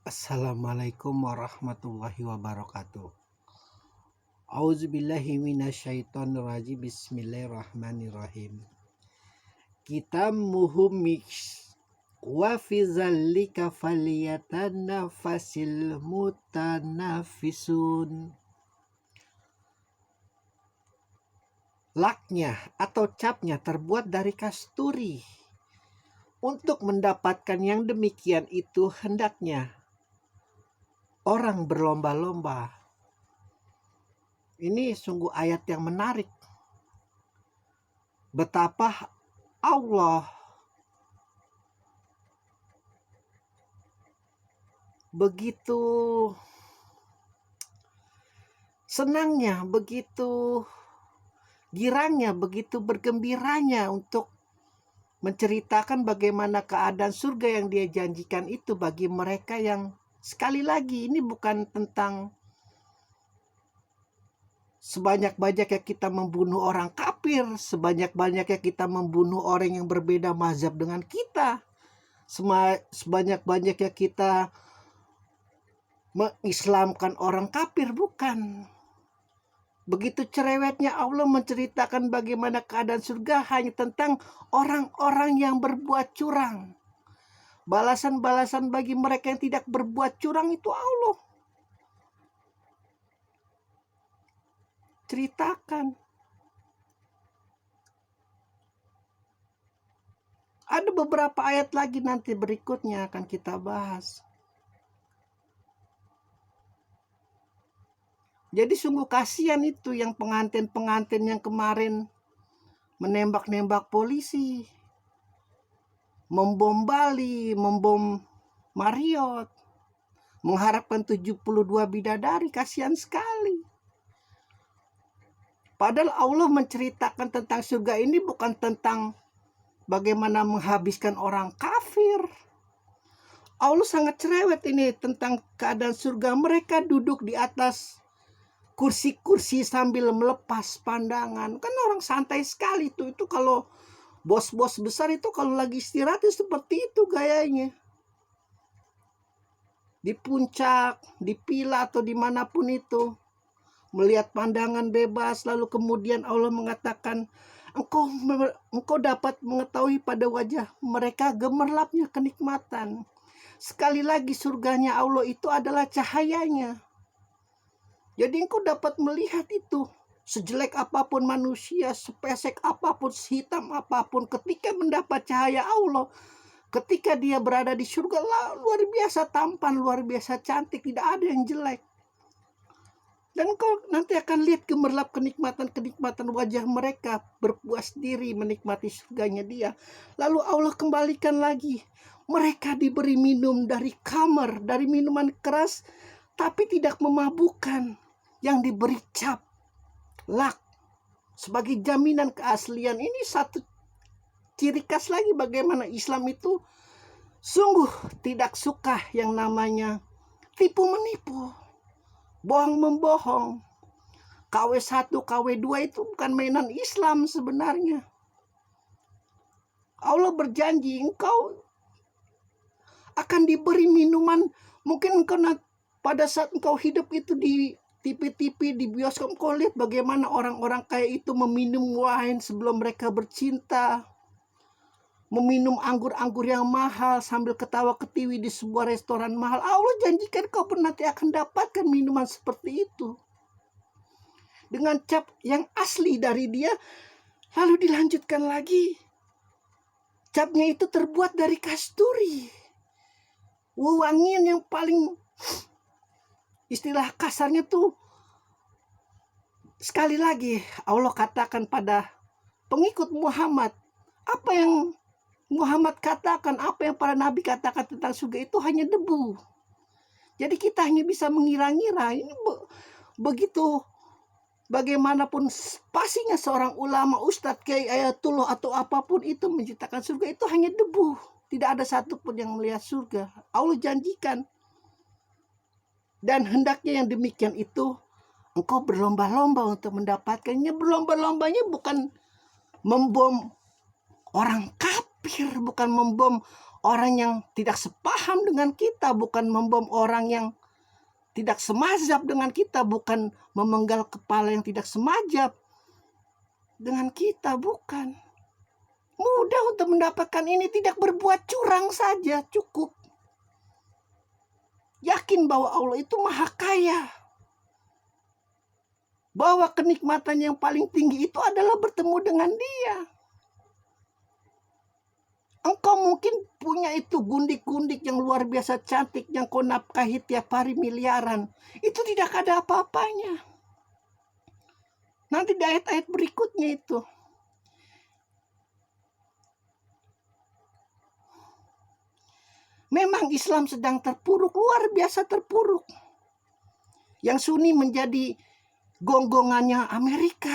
Assalamualaikum warahmatullahi wabarakatuh. Auzubillahi minasyaitonirrajim. Bismillahirrahmanirrahim. Kitamuhum mix wa fi zalika falyatanafasil mutanafisun. Laknya atau capnya terbuat dari kasturi. Untuk mendapatkan yang demikian itu hendaknya orang berlomba-lomba. Ini sungguh ayat yang menarik. Betapa Allah begitu senangnya, begitu girangnya, begitu bergembiranya untuk menceritakan bagaimana keadaan surga yang dia janjikan itu bagi mereka yang, sekali lagi, ini bukan tentang sebanyak-banyaknya kita membunuh orang kafir, sebanyak-banyaknya kita membunuh orang yang berbeda mazhab dengan kita, sebanyak-banyaknya kita mengislamkan orang kafir, bukan. Begitu cerewetnya Allah menceritakan bagaimana keadaan surga hanya tentang orang-orang yang berbuat curang. Balasan-balasan bagi mereka yang tidak berbuat curang itu Allah ceritakan. Ada beberapa ayat lagi nanti berikutnya akan kita bahas. Jadi sungguh kasihan itu yang pengantin-pengantin yang kemarin menembak-nembak polisi, membom Bali, membom Marriott, mengharapkan 72 bidadari. Kasihan sekali. Padahal Allah menceritakan tentang surga ini bukan tentang bagaimana menghabiskan orang kafir. Allah sangat cerewet ini tentang keadaan surga. Mereka duduk di atas kursi-kursi sambil melepas pandangan. Kan orang santai sekali tuh. Itu kalau bos-bos besar itu kalau lagi istirahat itu seperti itu gayanya. Di puncak, di villa atau dimanapun itu, melihat pandangan bebas. Lalu kemudian Allah mengatakan, engkau dapat mengetahui pada wajah mereka gemerlapnya kenikmatan. Sekali lagi, surganya Allah itu adalah cahayanya. Jadi engkau dapat melihat itu. Sejelek apapun manusia, sepesek apapun, sehitam apapun, ketika mendapat cahaya Allah, ketika dia berada di surga, luar biasa tampan, luar biasa cantik, tidak ada yang jelek. Dan kau nanti akan lihat gemerlap kenikmatan-kenikmatan wajah mereka, berpuas diri menikmati surganya dia. Lalu Allah kembalikan lagi, mereka diberi minum dari khamar, dari minuman keras, tapi tidak memabukkan, yang diberi cap, lak, sebagai jaminan keaslian. Ini satu ciri khas lagi bagaimana Islam itu sungguh tidak suka yang namanya tipu menipu, bohong membohong. KW1, KW2 itu bukan mainan Islam sebenarnya. Allah berjanji engkau akan diberi minuman. Mungkin engkau pada saat engkau hidup itu di TV-TV, di bioskop, engkau lihat bagaimana orang-orang kaya itu meminum wine sebelum mereka bercinta, meminum anggur-anggur yang mahal sambil ketawa ketiwi di sebuah restoran mahal. Allah janjikan kau nanti akan dapatkan minuman seperti itu dengan cap yang asli dari dia. Lalu dilanjutkan lagi, capnya itu terbuat dari kasturi, wewangian yang paling, istilah kasarnya tuh, sekali lagi Allah katakan pada pengikut Muhammad, apa yang Muhammad katakan, apa yang para nabi katakan tentang surga itu hanya debu. Jadi kita hanya bisa mengira-ngira. Ini begitu bagaimanapun pastinya seorang ulama, ustadz, kiai, ayatullah atau apapun itu menciptakan surga itu hanya debu. Tidak ada satupun yang melihat surga. Allah janjikan. Dan hendaknya yang demikian itu engkau berlomba-lomba untuk mendapatkannya. Berlomba-lombanya bukan membom orang kafir, bukan membom orang yang tidak sepaham dengan kita, bukan membom orang yang tidak semazhab dengan kita, bukan memenggal kepala yang tidak semazhab dengan kita, bukan. Mudah untuk mendapatkan ini, tidak berbuat curang saja cukup. Yakin bahwa Allah itu maha kaya. Bahwa kenikmatan yang paling tinggi itu adalah bertemu dengan Dia. Engkau mungkin punya itu gundik-gundik yang luar biasa cantik, yang kau nafkahi tiap hari miliaran. Itu tidak ada apa-apanya. Nanti di ayat-ayat berikutnya itu. Memang Islam sedang terpuruk, luar biasa terpuruk. Yang Sunni menjadi gonggongannya Amerika.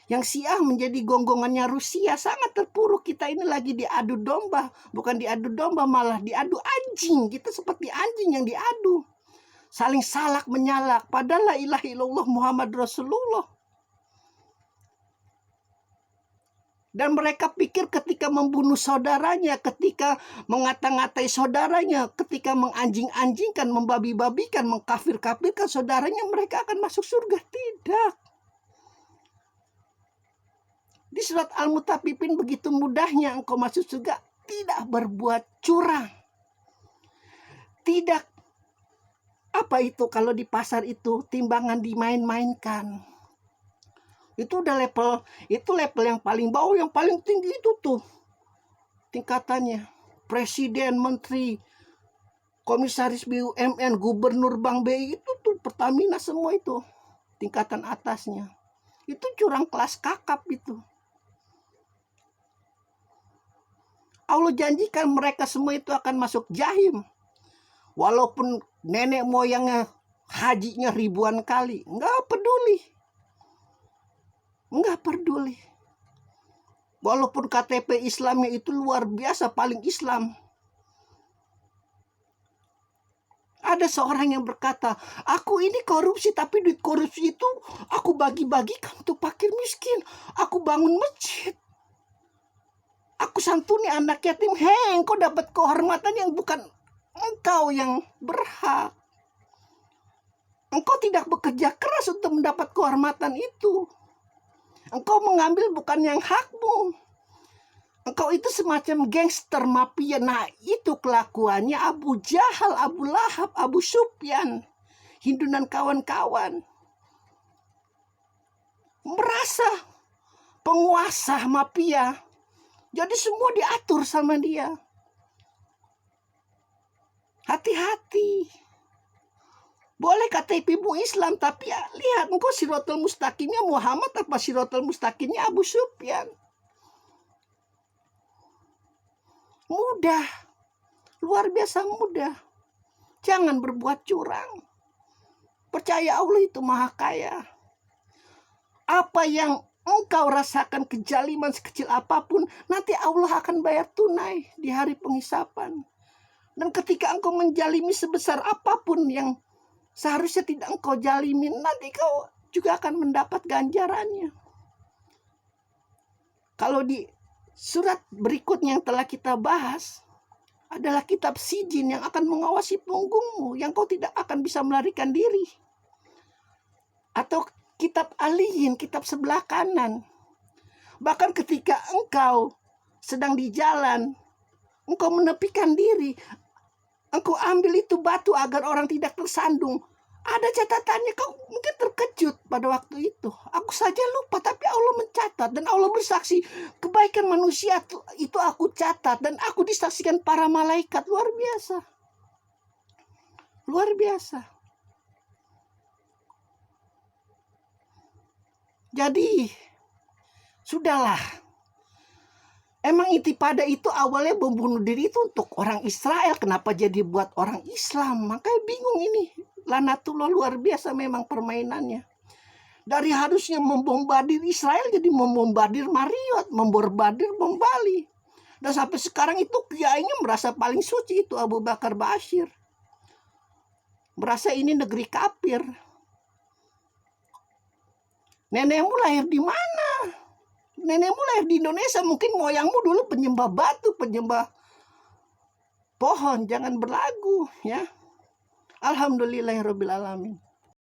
Yang Syiah menjadi gonggongannya Rusia. Sangat terpuruk. Kita ini lagi diadu domba. Bukan diadu domba, malah diadu anjing. Kita seperti anjing yang diadu. Saling salak menyalak. Padahal la ilaha illallah Muhammad Rasulullah. Dan mereka pikir ketika membunuh saudaranya, ketika mengata-ngatai saudaranya, ketika menganjing-anjingkan, membabi-babikan, mengkafir-kafirkan saudaranya, mereka akan masuk surga. Tidak. Di surat Al-Mutaffifin begitu mudahnya engkau masuk surga. Tidak berbuat curang. Tidak, apa itu kalau di pasar itu timbangan dimain-mainkan. Itu udah level yang paling bawah, yang paling tinggi itu tuh tingkatannya. Presiden, menteri, komisaris BUMN, gubernur Bank BI, itu tuh Pertamina semua itu tingkatan atasnya. Itu curang kelas kakap itu. Allah janjikan mereka semua itu akan masuk jahim. Walaupun nenek moyangnya hajinya ribuan kali, enggak peduli. Enggak peduli. Walaupun KTP Islamnya itu luar biasa, paling Islam. Ada seorang yang berkata, aku ini korupsi, tapi duit korupsi itu aku bagi-bagikan untuk fakir miskin. Aku bangun masjid. Aku santuni anak yatim. Hei, engkau dapat kehormatan yang bukan engkau yang berhak. Engkau tidak bekerja keras untuk mendapat kehormatan itu. Engkau mengambil bukan yang hakmu. Engkau itu semacam gangster mafia. Nah, itu kelakuannya Abu Jahal, Abu Lahab, Abu Sufyan, Hindu dan kawan-kawan. Merasa penguasa mafia. Jadi semua diatur sama dia. Hati-hati. Boleh KTP-mu Islam, tapi ya, lihat engkau Siratal Mustaqimnya Muhammad apa Siratal Mustaqimnya Abu Sufyan. Mudah. Luar biasa mudah. Jangan berbuat curang. Percaya Allah itu maha kaya. Apa yang engkau rasakan kejaliman sekecil apapun, nanti Allah akan bayar tunai di hari penghisapan. Dan ketika engkau menjalimi sebesar apapun yang seharusnya tidak engkau jalimin, nanti kau juga akan mendapat ganjarannya. Kalau di surat berikutnya yang telah kita bahas, adalah kitab sijin yang akan mengawasi punggungmu, yang kau tidak akan bisa melarikan diri. Atau kitab aliyin, kitab sebelah kanan. Bahkan ketika engkau sedang di jalan, engkau menepikan diri, engkau ambil itu batu agar orang tidak tersandung. Ada catatannya, kau mungkin terkejut pada waktu itu. Aku saja lupa, tapi Allah mencatat. Dan Allah bersaksi, kebaikan manusia itu aku catat. Dan aku disaksikan para malaikat. Luar biasa. Luar biasa. Jadi, sudahlah. Emang intifada itu awalnya membunuh diri itu untuk orang Israel. Kenapa jadi buat orang Islam? Makanya bingung ini. Lanatullah, luar biasa memang permainannya. Dari harusnya membombardir Israel jadi membombardir Mariot, membombardir Bom Bali. Dan sampai sekarang itu kiainya merasa paling suci itu Abu Bakar Bashir. Merasa ini negeri kafir. Nenekmu lahir di mana? Nenekmu lahir di Indonesia, mungkin moyangmu dulu penyembah batu, penyembah pohon jangan berlagu ya. Alhamdulillahirabbil alamin.